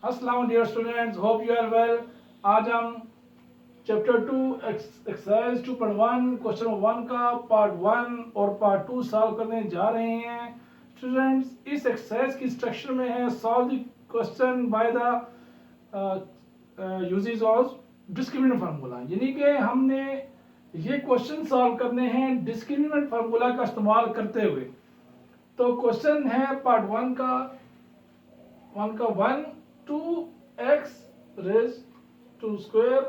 अस्सलाम dear students, hope you are well. आज हम चैप्टर 2 एक्सरसाइज 2.1 क्वेश्चन 1 का पार्ट 1 और पार्ट 2 सॉल्व करने जा रहे हैं। स्टूडेंट्स, इस एक्सरसाइज की स्ट्रक्चर में है solve the question by the uses of discriminant formula, यानी कि हमने ये क्वेश्चन सॉल्व करने हैं डिस्क्रिमिनेंट फार्मूला का इस्तेमाल करते हुए। तो क्वेश्चन है पार्ट 1 का 1 2x raise to square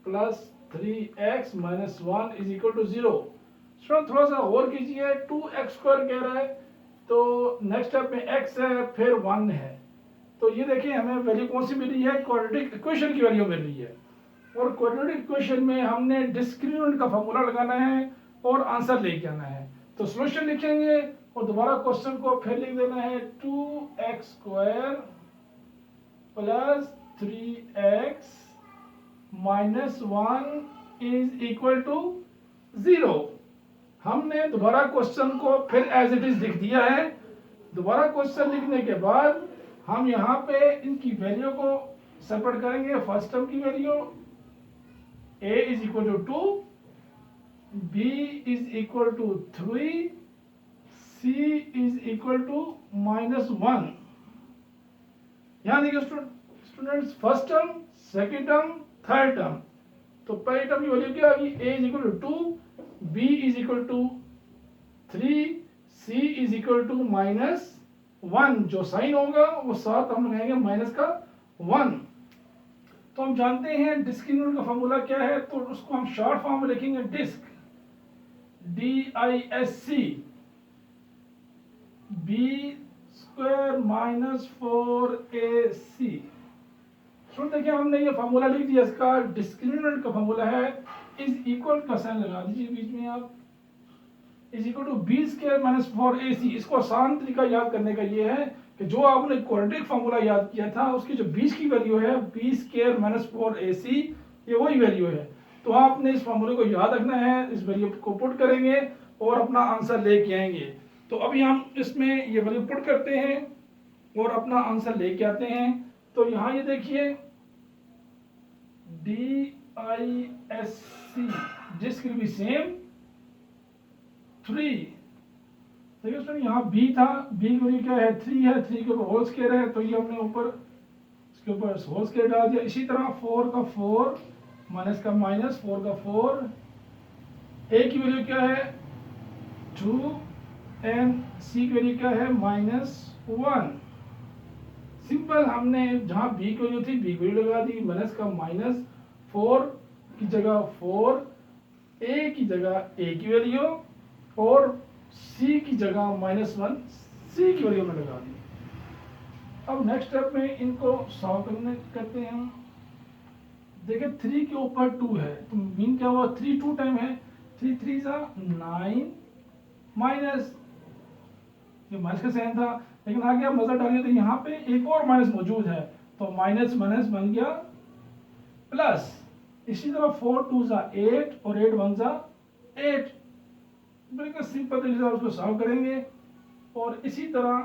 plus 3x minus 1 is equal to 0। Student थोड़ा सा और कीजिए, 2x स्क्वायर कह रहा है तो नेक्स्ट स्टेप में x है फिर 1 है। तो ये देखिए हमें वैल्यू कौन सी मिल रही है, क्वाड्रेटिक इक्वेशन की वैल्यू मिल रही है। और क्वाड्रेटिक इक्वेशन में हमने डिस्क्रिमिनेंट का फॉर्मूला लगाना है और आंसर लेके आना है। तो सॉल्यूशन लिखेंगे और दोबारा क्वेश्चन को फिर लिख देना है 2x square plus 3x minus 1 is equal to 0। हमने दोबारा क्वेश्चन को फिर एज इट इज लिख दिया है। दोबारा क्वेश्चन लिखने के बाद हम यहाँ पे इनकी वैल्यू को सेपरेट करेंगे। फर्स्ट टर्म की value a is equal to 2, b is equal to 3, c is equal to minus 1। यहाँ देखिए students, first term, second term, third term. तो पहली टर्म की वैल्यू क्या आ गई, a is equal to 2, b is equal to 3, c is equal to minus 1। जो sign होगा वो साथ हम लगाएंगे माइनस का 1। तो हम जानते हैं डिस्क्रिमिनेंट का फॉर्मूला क्या है, तो उसको हम शॉर्ट फॉर्म में लिखेंगे disc, DISC, b square minus 4ac। सुन देखिए हमने ये फार्मूला लिख दिया, इसका डिस्क्रिमिनेंट का फार्मूला है इज इक्वल का साइन लगा दीजिए बीच में आप, is equal to b square minus 4ac। इसको आसान तरीका याद करने का ये है कि जो आपने क्वाड्रेटिक फार्मूला याद किया था उसकी जो 20 की वैल्यू है b स्क्वायर माइनस 4ac, ये वही वैल्यू है। तो आपने इस फार्मूले को याद रखना है, इस वैल्यू को पुट करेंगे और अपना आंसर लेके आएंगे। तो अभी हम इसमें ये वैल्यू पुट करते हैं और अपना आंसर लेके आते हैं। तो यहाँ ये देखिए DISC, disc will be same 3। देखिए स्टूडेंट यहाँ b था, b की वैल्यू क्या है 3 है, 3 के ऊपर होल स्क्वायर है तो ये हमने ऊपर इसके ऊपर होल स्क्वायर डाल दिया। इसी तरह 4 का 4 माइनस का माइनस 4 का 4, a की वैल्यू क्या है 2 एंड c की वैल्यू क्या है माइनस 1। सिंपल, हमने जहाँ b की वैल्यू थी b की वैल्यू लगा दी, माइनस का माइनस 4 की जगह 4, a की जगह a की वैल्यू और c की जगह माइनस 1 c की वैल्यू में लगा दी। अब नेक्स्ट स्टेप में इनको सॉल्व करते हैं हम। देखिए 3 के ऊपर 2 है तो मीन क्या हुआ, 3 2 टाइम है, 3 3 सा 9 माइनस, ये माइनस का साइन था लेकिन आगे आप नजर डालिए तो यहाँ पे एक और माइनस मौजूद है तो माइनस माइनस बन गया प्लस। इसी तरह 4 2 सा 8 और 8 1 सा 8। बिल्कुल सिंपल तरीके से उसको सॉल्व करेंगे और इसी तरह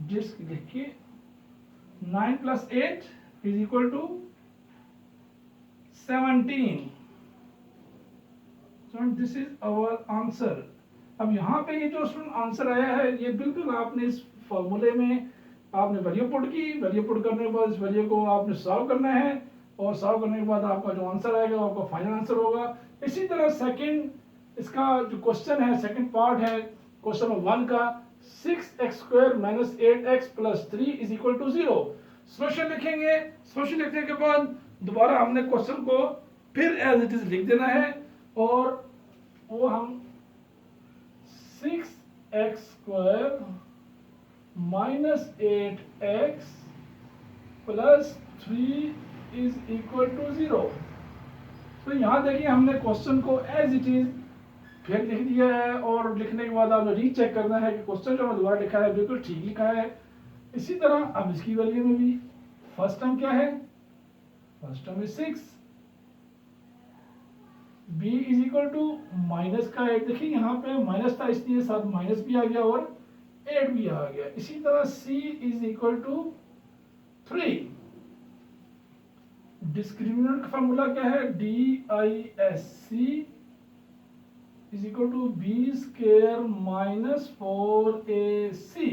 डिस्क लिख के 9 plus 8 is equal to 17। So this is our answer। अब यहाँ पे ये जो आंसर आया है ये बिल्कुल आपने इस फॉर्मूले में आपने वैल्यू पुट की, वैल्यू पुट करने के बाद इस वैल्यू को आपने सॉल्व करना है और सॉल्व करने के बाद आपका जो आंसर आएगा वो आपका फाइनल आंसर होगा। इसी तरह सेकंड इसका जो क्वेश्चन है, सेकंड पार्ट है क्वेश्चन 1 का, 6x square minus 8x plus 3 is equal to 0। Solution लिखेंगे, सॉल्यूशन लिखने के बाद दोबारा हमने क्वेश्चन को फिर एज इट इज लिख देना है और वो हम 6x square minus 8x plus 3 is equal to 0। तो यहाँ देखिए हमने क्वेश्चन को एज इट इज फिर लिख दिया है और लिखने के बाद आपने रीचेक करना है कि क्वेश्चन जो हमने दोबारा लिखा है बिल्कुल ठीक लिखा है। इसी तरह अब इसकी वैल्यू में भी फर्स्ट टर्म क्या है, first term is 6, b is equal to minus का 8। देखिए यहाँ पे माइनस था इसलिए साथ माइनस भी आ गया और 8 भी आ गया। इसी तरह c is equal to 3। Discriminant का फॉर्मूला क्या है, DISC is equal to B square minus 4AC।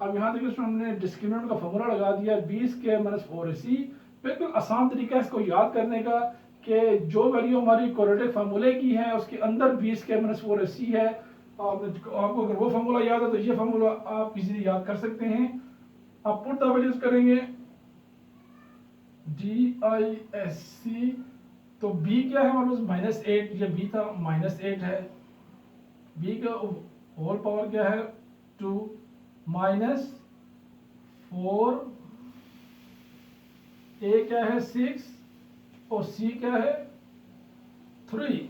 अब यहाँ देखिए इसमें हमने डिस्क्रिमिनेंट का फॉर्मूला लगा दिया, बी स्क्वायर माइनस 4AC। बिल्कुल आसान तरीका है इसको याद करने का कि जो वैल्यू हमारी क्वाड्रेटिक फार्मूले की है उसके अंदर बी स्क्वायर माइनस 4AC है। आपको अगर वो फार्मूला याद है तो ये फार्मूला आप इजीली याद कर सकते हैं। आप पुट द वैल्यूज करेंगे, DISC, तो b क्या है हमारे पास -8, ये b था -8 है, b का होल पावर क्या है 2 -4, a क्या है 6 और c क्या है 3।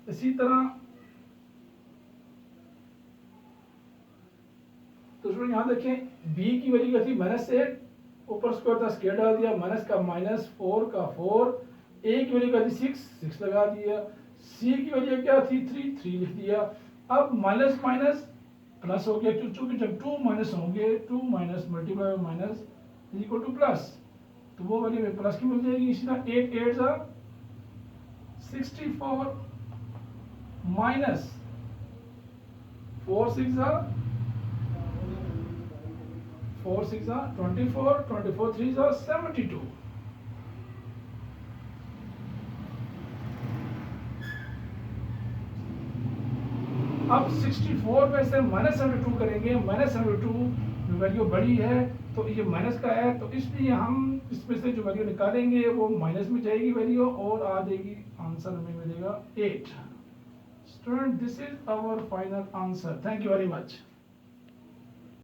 इसी तरह तो उसमें यहाँ देखें b की वैल्यू क्या थी -8, ऊपर स्क्वायर था स्क्वायर डाल दिया, माइनस का -4 का 4, a की वैल्यू क्या थी 6 लगा दिया, c की वैल्यू क्या थी 3 लिख दिया। अब माइनस माइनस प्लस हो गया, क्योंकि जब 2 माइनस होंगे 2 minus multiply by minus is equal two plus, तो वो वैल्यू में प्लस की मिल जाएगी। इसी तरह 8 8 जा 64 माइनस 4 6 जा 4 6 जा 24 24 3 जा 72। अब 64 में से -72 करेंगे, -72 वैल्यू बड़ी है तो ये माइनस का है, तो इसलिए हम इसमें से जो वैल्यू निकालेंगे वो माइनस में जाएगी वैल्यू और आ जाएगी, आंसर हमें मिलेगा 8। Student, this is our final answer. Thank you very much.